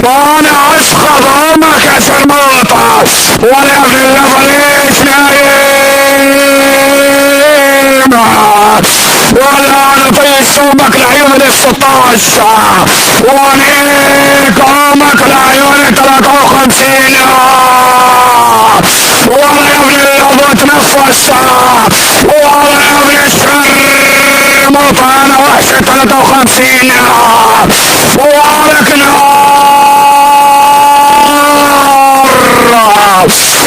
وانا اسخط امك يا شرموطة ولا في اللفليش نايم ولا انا طيش امك لعيون ال16 وانيك امك لعيون 53 ولا يا ابن اللفة تنفس ولا يا ابن الشرموطة انا وحش 53 وعليك نار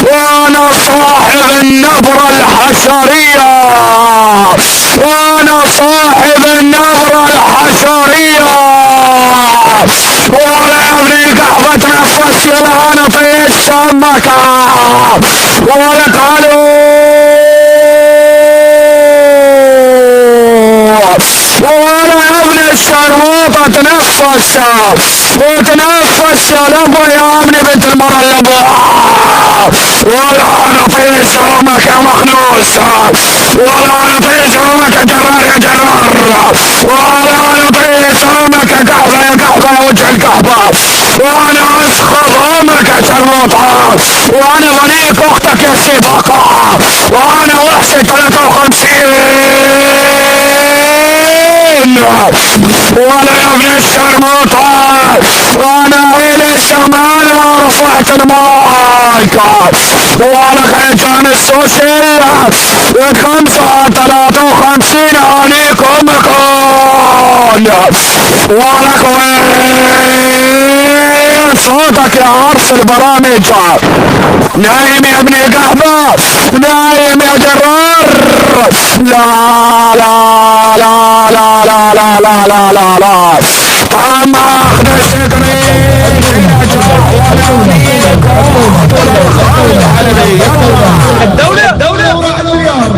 وانا صاحب النبرة الحشرية وانا صاحب النبرة الحشرية ولا يبني قحبة تنفس يلا انا طيش شمك ولا قالوا ولا ابن الشرموطة تنفس وتنفس يا لبو يا ابني بنت المرة اللبو ولا انا طيش امك يا مخنوس ولا انا طيش امك يا جرار يا جرار ولا انا طيش امك يا قحبة يا قحبة يا وجه القحبة وانا اسخط امك يا شرموطة وانا ظنيك اختك يا سباقة وانا وحشي 53 ولا يا ابن الشرموطة وانا الى الشمال ورفعت المايك ولا كان السوشيال 53 عليكم مكان ولك وين صوتك يا عرس البرامج نايم يا ابن قحبة نايم يا جرار لا لا لا لا لا لا لا لا لا